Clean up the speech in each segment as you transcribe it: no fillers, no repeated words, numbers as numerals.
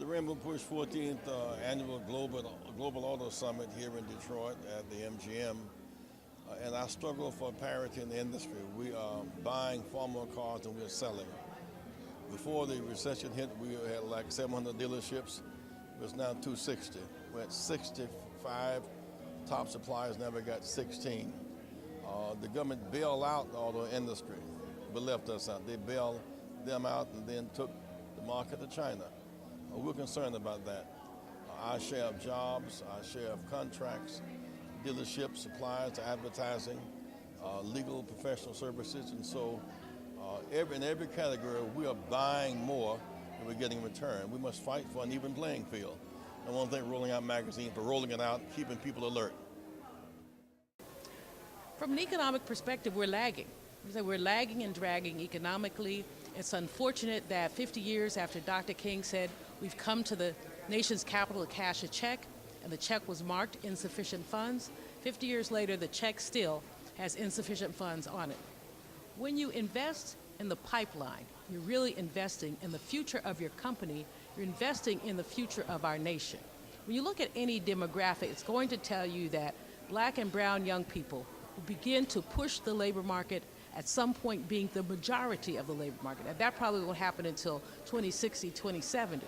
Rainbow Push 14th annual Global Auto Summit here in Detroit at the MGM. And I struggle for parity in the industry. We are buying far more cars than we're selling. Before the recession hit, we had like 700 dealerships. It was now 260. We're at 65 top suppliers, now we got 16. The government bailed out the auto industry, but left us out. They bailed them out and then took the market to China. We're concerned about that. Our share of jobs, our share of contracts, dealerships, suppliers, advertising, legal professional services, and so in every category we are buying more than we're getting in return. We must fight for an even playing field. I want to thank Rolling Out Magazine for rolling it out, keeping people alert. From an economic perspective, we're lagging. We're lagging and dragging economically. It's unfortunate that 50 years after Dr. King said we've come to the nation's capital to cash a check, and the check was marked insufficient funds. 50 years later, the check still has insufficient funds on it. When you invest in the pipeline, you're really investing in the future of your company. You're investing in the future of our nation. When you look at any demographic, it's going to tell you that black and brown young people will begin to push the labor market at some point being the majority of the labor market. And that probably won't happen until 2060, 2070.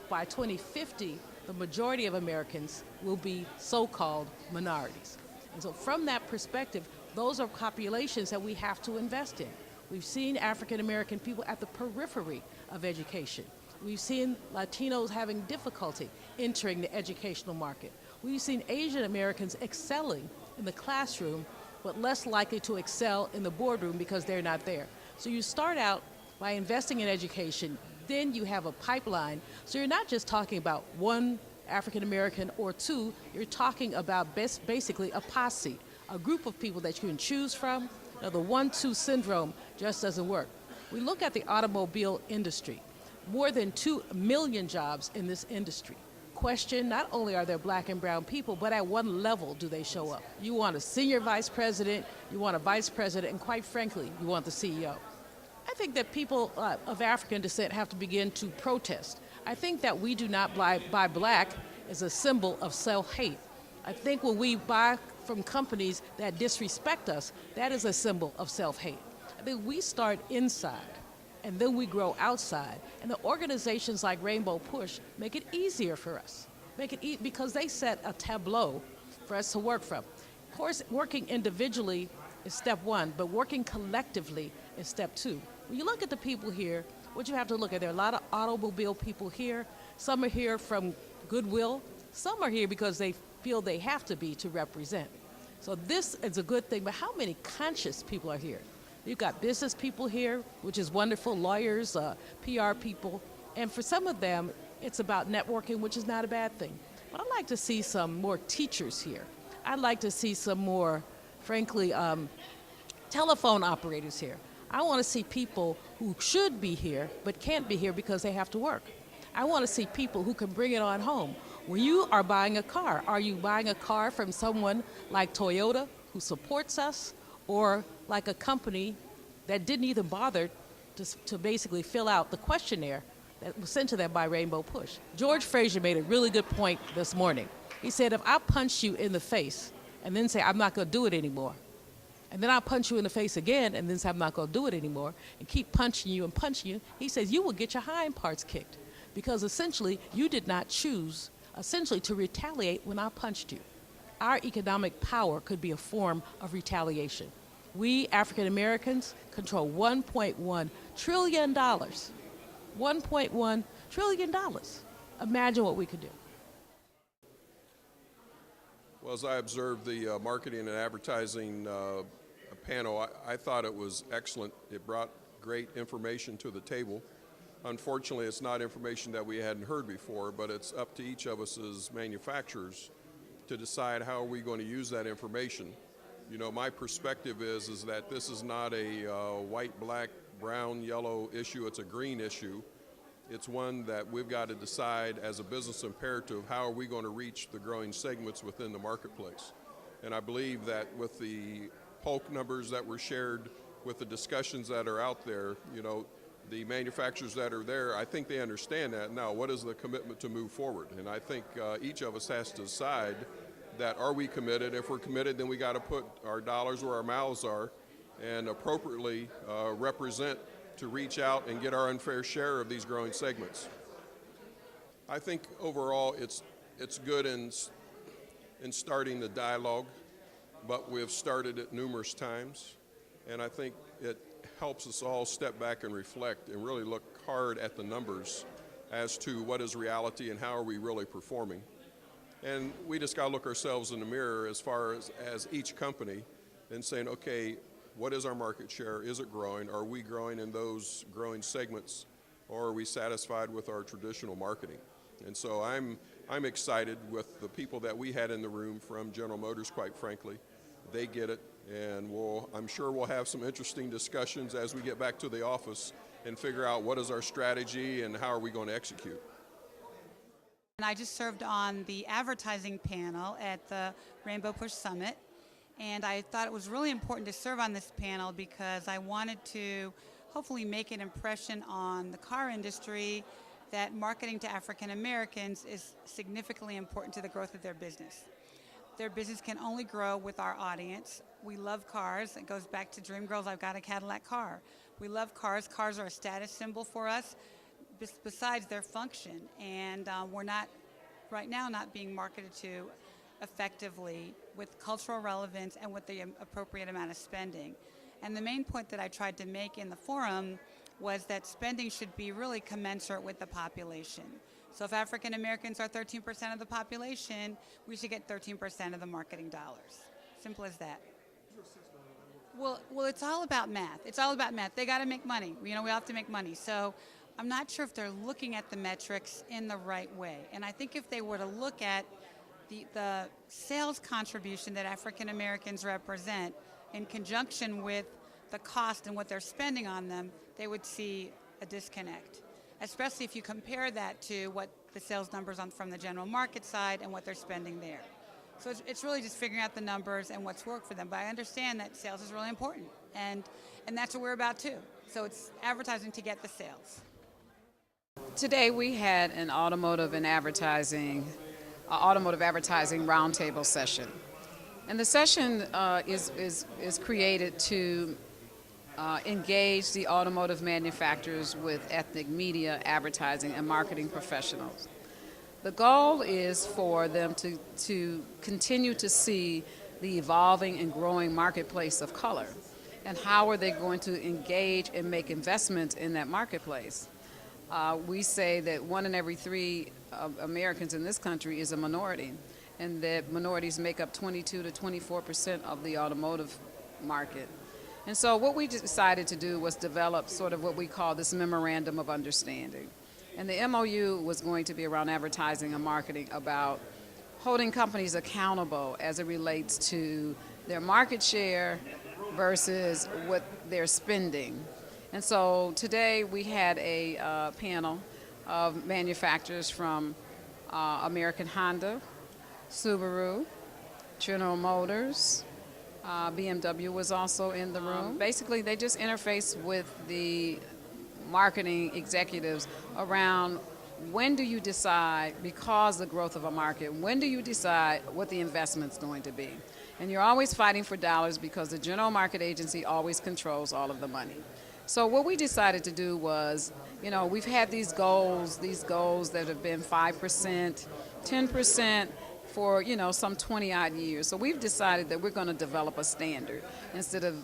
By 2050, the majority of Americans will be so-called minorities. And so from that perspective, those are populations that we have to invest in. We've seen African American people at the periphery of education. We've seen Latinos having difficulty entering the educational market. We've seen Asian Americans excelling in the classroom, but less likely to excel in the boardroom because they're not there. So you start out by investing in education, then you have a pipeline. So you're not just talking about one African American or two, you're talking about basically a posse, a group of people that you can choose from. Now, the 1-2 syndrome just doesn't work. We look at the automobile industry, more than 2 million jobs in this industry. Question, not only are there black and brown people, but at what level do they show up? You want a senior vice president, you want a vice president, and quite frankly, you want the CEO. I think that people of African descent have to begin to protest. I think that we do not buy black as a symbol of self-hate. I think when we buy from companies that disrespect us, that is a symbol of self-hate. I think we start inside, and then we grow outside. And the organizations like Rainbow Push make it easier for us. Because they set a tableau for us to work from. Of course, working individually is step one, but working collectively is step two. When you look at the people here, what you have to look at, there are a lot of automobile people here. Some are here from goodwill. Some are here because they feel they have to be to represent. So this is a good thing, but how many conscious people are here? You've got business people here, which is wonderful, lawyers, PR people, and for some of them, it's about networking, which is not a bad thing. But I'd like to see some more teachers here. I'd like to see some more, frankly, telephone operators here. I want to see people who should be here, but can't be here because they have to work. I want to see people who can bring it on home. When you are buying a car, are you buying a car from someone like Toyota, who supports us, or like a company that didn't even bother to basically fill out the questionnaire that was sent to them by Rainbow Push? George Fraser made a really good point this morning. He said, if I punch you in the face and then say, I'm not going to do it anymore, and then I'll punch you in the face again and then say, I'm not going to do it anymore, and keep punching you and punching you, he says, you will get your hind parts kicked because essentially you did not choose essentially to retaliate when I punched you. Our economic power could be a form of retaliation. We, African Americans, control $1.1 trillion. $1.1 trillion. Imagine what we could do. Well, as I observed the marketing and advertising panel, I thought it was excellent. It brought great information to the table. Unfortunately, it's not information that we hadn't heard before, but it's up to each of us as manufacturers to decide how are we going to use that information. You know, my perspective is that this is not a white, black, brown, yellow issue. It's a green issue. It's one that we've got to decide as a business imperative, how are we going to reach the growing segments within the marketplace? And I believe that with the Polk numbers that were shared, with the discussions that are out there, you know, the manufacturers that are there, I think they understand that. Now, what is the commitment to move forward? And I think each of us has to decide that, are we committed? If we're committed, then we got to put our dollars where our mouths are and appropriately represent to reach out and get our unfair share of these growing segments. I think overall it's good in starting the dialogue, but we've started it numerous times, and I think it helps us all step back and reflect and really look hard at the numbers as to what is reality and how are we really performing. And we just got to look ourselves in the mirror as far as each company and saying, okay, what is our market share? Is it growing? Are we growing in those growing segments, or are we satisfied with our traditional marketing? And so I'm excited with the people that we had in the room from General Motors, quite frankly. They get it, and I'm sure we'll have some interesting discussions as we get back to the office and figure out what is our strategy and how are we going to execute. And I just served on the advertising panel at the Rainbow Push Summit, and I thought it was really important to serve on this panel because I wanted to hopefully make an impression on the car industry that marketing to African Americans is significantly important to the growth of their business. Their business can only grow with our audience. We love cars. It goes back to Dream Girls, I've got a Cadillac car. We love cars. Cars are a status symbol for us besides their function. And we're not, right now, not being marketed to effectively with cultural relevance and with the appropriate amount of spending. And the main point that I tried to make in the forum was that spending should be really commensurate with the population. So if African Americans are 13% of the population, we should get 13% of the marketing dollars. Simple as that. Well, it's all about math. It's all about math. They got to make money. We have to make money. So I'm not sure if they're looking at the metrics in the right way. And I think if they were to look at the sales contribution that African Americans represent in conjunction with the cost and what they're spending on them, they would see a disconnect, especially if you compare that to what the sales numbers from the general market side and what they're spending there. So it's really just figuring out the numbers and what's worked for them. But I understand that sales is really important, and that's what we're about too. So it's advertising to get the sales. Today we had an automotive advertising roundtable session. And the session is created to engage the automotive manufacturers with ethnic media, advertising, and marketing professionals. The goal is for them to continue to see the evolving and growing marketplace of color, and how are they going to engage and make investments in that marketplace. We say that 1 in every 3 Americans in this country is a minority, and that minorities make up 22 to 24% of the automotive market. And so what we decided to do was develop sort of what we call this memorandum of understanding. And the MOU was going to be around advertising and marketing, about holding companies accountable as it relates to their market share versus what they're spending. And so today we had a panel of manufacturers from American Honda, Subaru, General Motors, BMW was also in the room. Basically, they just interface with the marketing executives around when do you decide, because of the growth of a market, when do you decide what the investment's going to be? And you're always fighting for dollars because the General Market Agency always controls all of the money. So what we decided to do was, we've had these goals that have been 5%, 10%, for some 20-odd years. So we've decided that we're going to develop a standard. Instead of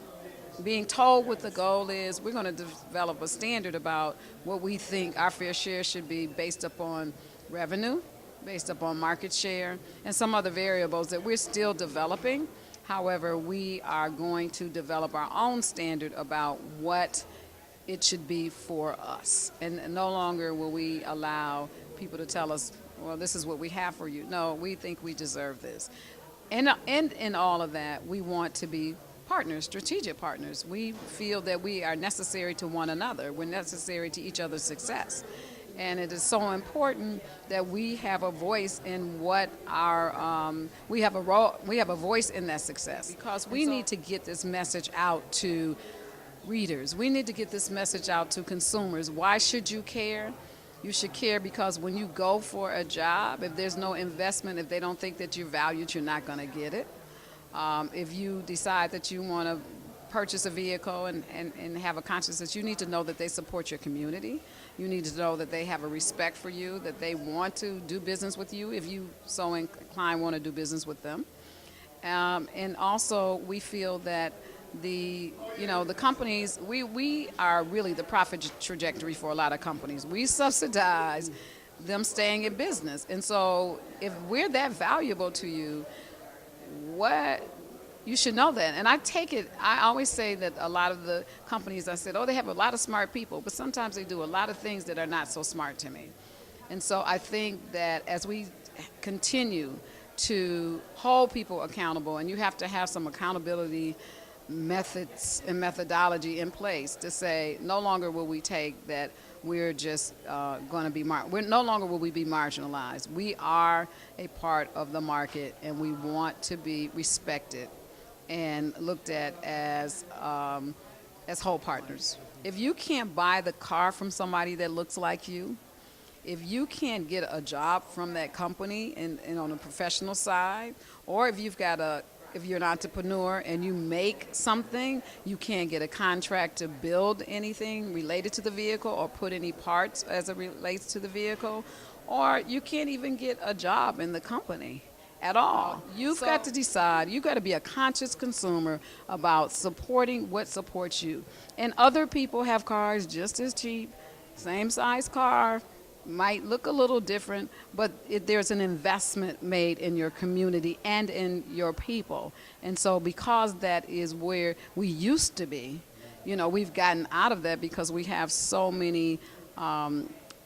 being told what the goal is, we're going to develop a standard about what we think our fair share should be based upon revenue, based upon market share, and some other variables that we're still developing. However, we are going to develop our own standard about what it should be for us. And no longer will we allow people to tell us, well, this is what we have for you. No, we think we deserve this. And in all of that, we want to be partners, strategic partners. We feel that we are necessary to one another. We're necessary to each other's success. And it is so important that we have a voice in what we have a voice in that success, because we need to get this message out to readers. We need to get this message out to consumers. Why should you care? You should care because when you go for a job, if there's no investment, if they don't think that you're valued, you're not going to get it. If you decide that you want to purchase a vehicle and have a consciousness, you need to know that they support your community. You need to know that they have a respect for you, that they want to do business with you if you so inclined want to do business with them. And also we feel that the companies, we are really the profit trajectory for a lot of companies. We subsidize them staying in business. And so if we're that valuable to you, you should know that. And I always say that a lot of the companies, I said, they have a lot of smart people, but sometimes they do a lot of things that are not so smart to me. And so I think that as we continue to hold people accountable, and you have to have some accountability methods and methodology in place to say no longer will we take that we're just going to be no longer will we be marginalized. We are a part of the market, and we want to be respected and looked at as whole partners. If you can't buy the car from somebody that looks like you, if you can't get a job from that company and on a professional side, or if you're an entrepreneur and you make something, you can't get a contract to build anything related to the vehicle or put any parts as it relates to the vehicle, or you can't even get a job in the company at all. You've got to decide. You've got to be a conscious consumer about supporting what supports you. And other people have cars just as cheap, same size car, might look a little different, but there's an investment made in your community and in your people. And so because that is where we used to be, we've gotten out of that because we have so many,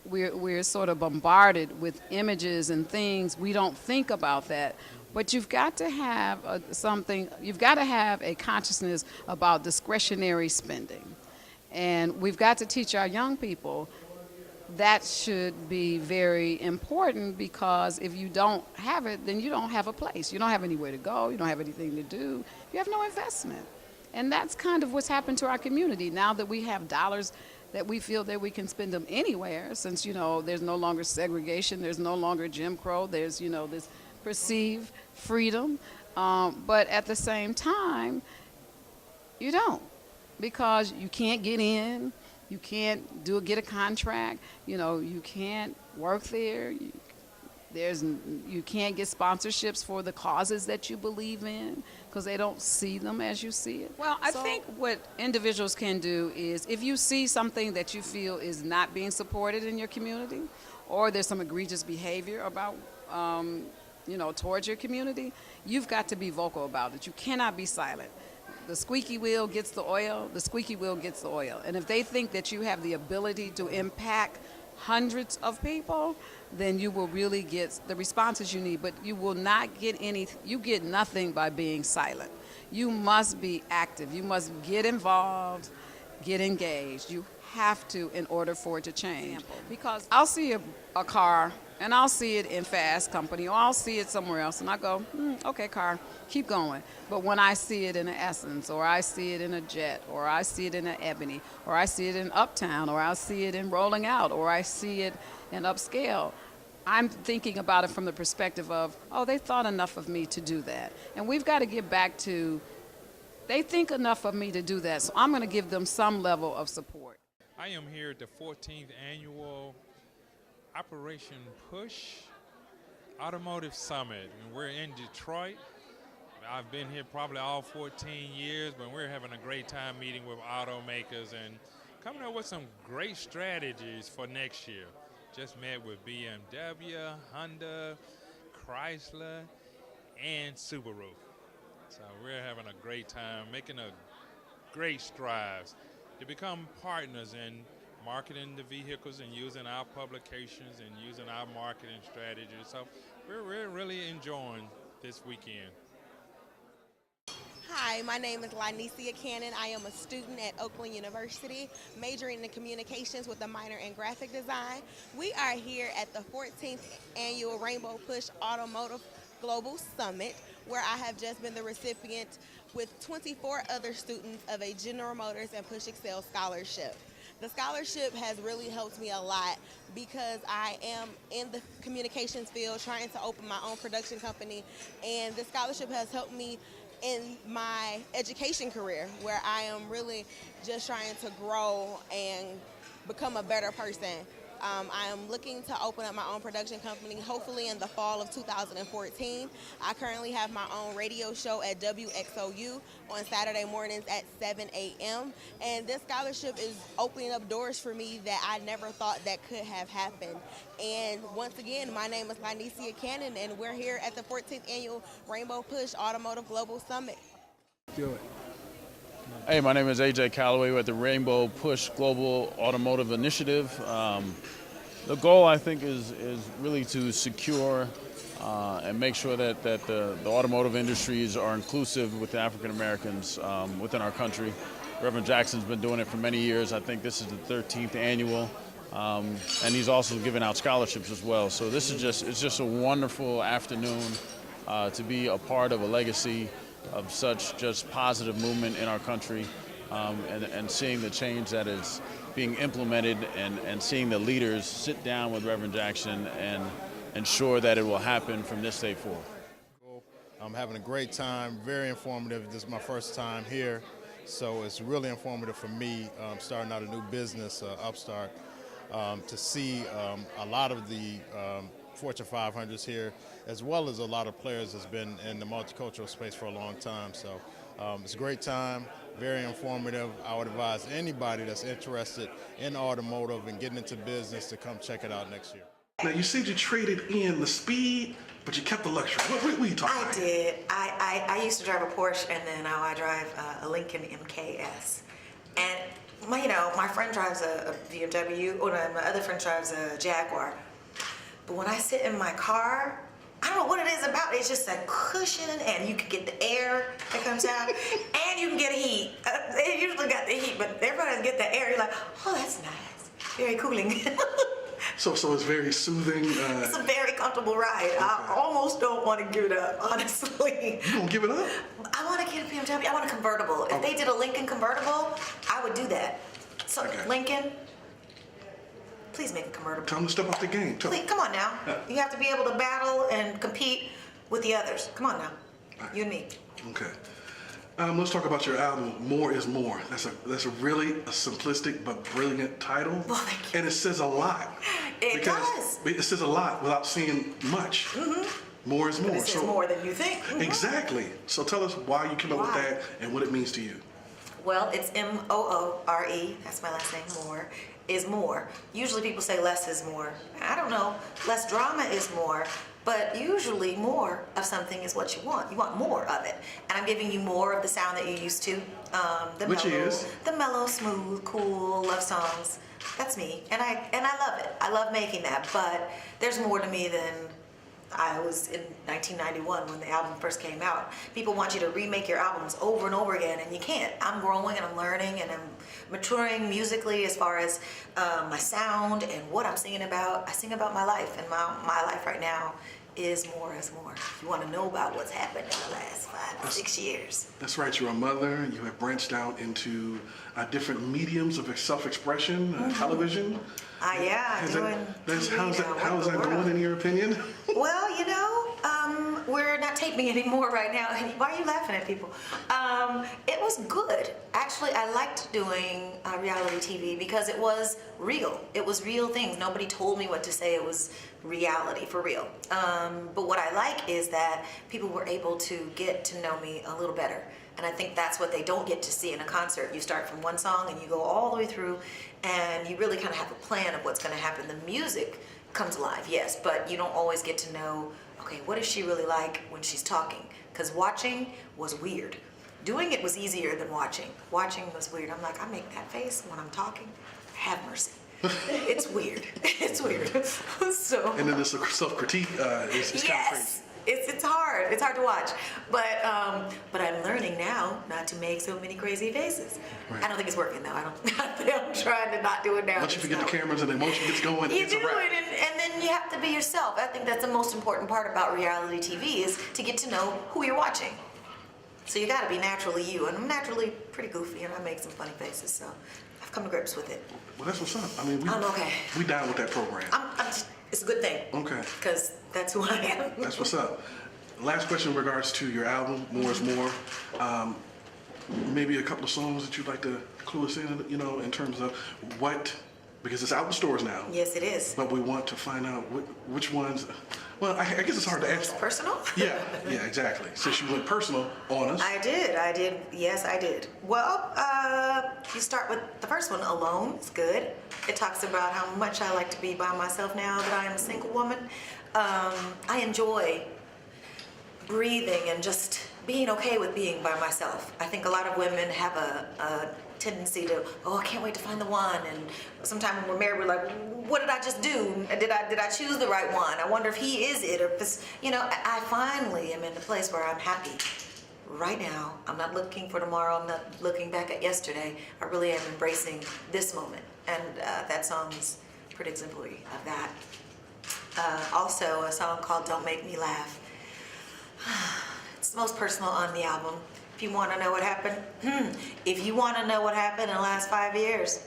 we're sort of bombarded with images and things. We don't think about that. But you've got to have you've got to have a consciousness about discretionary spending. And we've got to teach our young people that should be very important, because if you don't have it, then you don't have a place. You don't have anywhere to go. You don't have anything to do. You have no investment. And that's kind of what's happened to our community. Now that we have dollars that we feel that we can spend them anywhere, since, there's no longer segregation, there's no longer Jim Crow, there's, this perceived freedom. But at the same time, you don't, because you can't get in. You can't get a contract. You can't work there. You can't get sponsorships for the causes that you believe in because they don't see them as you see it. Well, I think what individuals can do is, if you see something that you feel is not being supported in your community, or there's some egregious behavior about, towards your community, you've got to be vocal about it. You cannot be silent. The squeaky wheel gets the oil, the squeaky wheel gets the oil. And if they think that you have the ability to impact hundreds of people, then you will really get the responses you need. But you will not get you get nothing by being silent. You must be active. You must get involved, get engaged. You have to, in order for it to change. Because I'll see a car, and I'll see it in Fast Company, or I'll see it somewhere else, and I go, okay, car, keep going. But when I see it in an Essence, or I see it in a Jet, or I see it in an Ebony, or I see it in Uptown, or I see it in Rolling Out, or I see it in Upscale, I'm thinking about it from the perspective of, they thought enough of me to do that. And we've got to get back to, they think enough of me to do that, so I'm going to give them some level of support. I am here at the 14th annual Operation Push Automotive Summit, and we're in Detroit. I've been here probably all 14 years, but we're having a great time meeting with automakers and coming up with some great strategies for next year. Just met with BMW, Honda, Chrysler, and Subaru. So we're having a great time, making a great strides to become partners in marketing the vehicles and using our publications and using our marketing strategies. So we're really enjoying this weekend. Hi, my name is Lynesia Cannon. I am a student at Oakland University, majoring in communications with a minor in graphic design. We are here at the 14th annual Rainbow Push Automotive Global Summit, where I have just been the recipient with 24 other students of a General Motors and Push Excel scholarship. The scholarship has really helped me a lot because I am in the communications field trying to open my own production company, and the scholarship has helped me in my education career where I am really just trying to grow and become a better person. I am looking to open up my own production company, hopefully in the fall of 2014. I currently have my own radio show at WXOU on Saturday mornings at 7 a.m. And this scholarship is opening up doors for me that I never thought that could have happened. And once again, my name is Lynesia Cannon, and we're here at the 14th Annual Rainbow Push Automotive Global Summit. Do it. Hey, my name is AJ Calloway with the Rainbow Push Global Automotive Initiative. The goal, I think, is really to secure and make sure that the automotive industries are inclusive with the African Americans within our country. Reverend Jackson's been doing it for many years. I think this is the 13th annual, and he's also giving out scholarships as well. So this is just a wonderful afternoon to be a part of a legacy of such just positive movement in our country, and seeing the change that is being implemented, and seeing the leaders sit down with Reverend Jackson and ensure that it will happen from this day forward. I'm having a great time, very informative. This is my first time here, so it's really informative for me, starting out a new business, Upstart, to see a lot of the Fortune 500s here, as well as a lot of players that's been in the multicultural space for a long time. So it's a great time, very informative. I would advise anybody that's interested in automotive and getting into business to come check it out next year. Now, you said you traded in the speed, but you kept the luxury. What are you talking about? I did. I used to drive a Porsche, and then now I drive a Lincoln MKS. And my friend drives a BMW, or my other friend drives a Jaguar. But when I sit in my car, I don't know what it is about. It's just a cushion, and you can get the air that comes out, and you can get heat. They usually got the heat, but everybody doesn't get the air. You're like, oh, that's nice. Very cooling. So it's very soothing. It's a very comfortable ride. Okay. I almost don't want to give it up, honestly. You don't give it up? I want to get a BMW. I want a convertible. If they did a Lincoln convertible, I would do that. So Lincoln, please make a convertible. Tell them to step up the game. Please, come on now. You have to be able to battle and compete with the others. Come on now. You and me. Okay. Let's talk about your album, More is More. That's a really simplistic but brilliant title. Well, thank you. And it says a lot. It does. It says a lot without saying much. Mm-hmm. More is more. But it says more than you think. Mm-hmm. Exactly. So tell us why you came up with that and what it means to you. Well, it's M-O-O-R-E. That's my last name, More is more. Usually people say less is more. I don't know. Less drama is more. But usually more of something is what you want. You want more of it. And I'm giving you more of the sound that you're used to. The mellow, smooth, cool love songs. That's me. And I love it. I love making that. But there's more to me than I was in 1991 when the album first came out. People want you to remake your albums over and over again, and you can't. I'm growing and I'm learning and I'm maturing musically as far as my sound and what I'm singing about. I sing about my life, and my life right now is more is more. If you want to know about what's happened in the last 5 or 6 years. That's right. You're a mother. You have branched out into different mediums of self-expression, television. Yeah, how's that going, in your opinion? Well, we're not taping anymore right now. Why are you laughing at people? It was good. Actually, I liked doing reality TV because it was real. It was real things. Nobody told me what to say. It was reality, for real. But what I like is that people were able to get to know me a little better. And I think that's what they don't get to see in a concert. You start from one song and you go all the way through, and you really kind of have a plan of what's going to happen. The music comes alive, yes, but you don't always get to know, okay, what is she really like when she's talking? Because watching was weird. Doing it was easier than watching. Watching was weird. I'm like, I make that face when I'm talking. Have mercy. It's weird. It's weird. So. And then the self-critique is kind of crazy. It's hard. It's hard to watch. But I'm learning now not to make so many crazy faces. Right. I don't think it's working though. I'm trying to not do it now. Once you forget the cameras and the emotion gets going, you it's do a wrap. it, and then you have to be yourself. I think that's the most important part about reality TV is to get to know who you're watching. So you got to be naturally you, and I'm naturally pretty goofy, and I make some funny faces. So I've come to grips with it. Well, that's what's up. I mean, I'm okay. we down with that program. It's a good thing. Okay. Because that's who I am. That's what's up. Last question in regards to your album, More is More. Maybe a couple of songs that you'd like to clue us in, you know, in terms of what, because it's out in stores now. Yes, it is. But we want to find out which ones, well, I guess it's hard to answer. Personal? Yeah, exactly. Since you went personal on us. I did. Yes, I did. Well, you start with the first one, Alone. It's good. It talks about how much I like to be by myself now that I am a single woman. I enjoy breathing and just being okay with being by myself. I think a lot of women have a tendency to, I can't wait to find the one. And sometimes when we're married, we're like, what did I just do? Did I choose the right one? I wonder if he is it, or if this, you know, I finally am in a place where I'm happy. Right now, I'm not looking for tomorrow, I'm not looking back at yesterday. I really am embracing this moment. And that song is pretty exemplary of that. Also, a song called Don't Make Me Laugh. It's the most personal on the album. If you want to know what happened, if you want to know what happened in the last 5 years,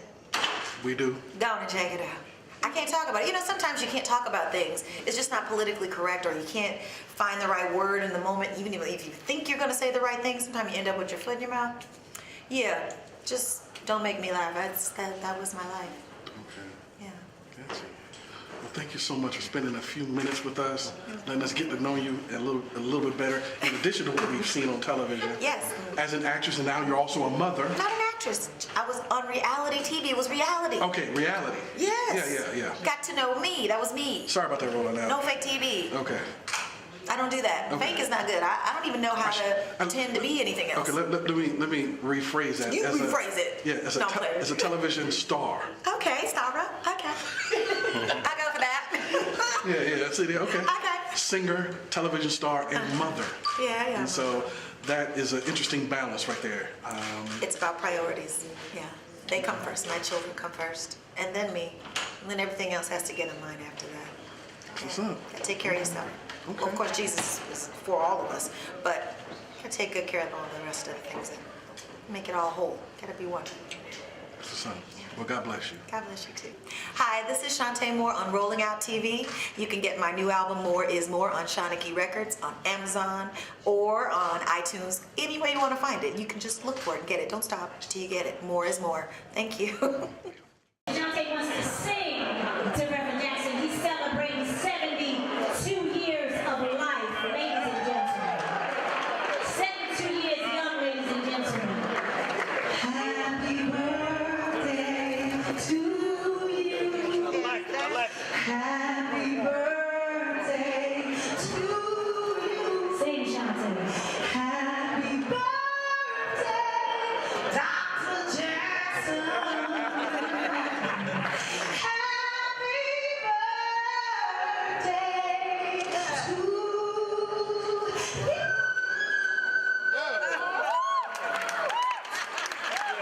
we do. Go and check it out. I can't talk about it. You know, sometimes you can't talk about things. It's just not politically correct, or you can't find the right word in the moment, even if you think you're going to say the right thing. Sometimes you end up with your foot in your mouth. Yeah, just don't make me laugh. That was my life. Okay. Yeah. Gotcha. Well, thank you so much for spending a few minutes with us, letting us get to know you a little bit better. In addition to what we've seen on television. Yes. As an actress, and now you're also a mother. Not an actress. I was on reality TV. It was reality. Okay, reality. Yes. Yeah. Got to know me. That was me. Sorry about that, rolling out. No fake TV. Okay. I don't do that. Okay. Fake is not good. I don't even know how to pretend to be anything else. Okay, let me rephrase that. You rephrase it. Yeah, as a television star. Okay, Starra. Okay. I go for that. Yeah, see there, okay. Okay. Singer, television star, and mother. Yeah. And so that is an interesting balance right there. It's about priorities. Yeah. They come first. My children come first. And then me. And then everything else has to get in line after that. What's up? Gotta take care of yourself. Okay. Well, of course, Jesus is for all of us, but gotta take good care of all the rest of the things and make it all whole. Gotta be one. What's up? Well, God bless you. God bless you too. Hi, this is Shantae Moore on Rolling Out TV. You can get my new album, More is More, on Shawnee Records, on Amazon, or on iTunes. Any way you want to find it, you can just look for it and get it. Don't stop till you get it. More is More. Thank you. Shantae wants to sing to Reverend Jackson. He's celebrating 72 years of life, ladies and gentlemen. 72 years young, ladies and gentlemen. Happy birthday to you. Happy birthday to you. Sing, Shantae. Happy birthday, Dr. Jackson.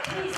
Please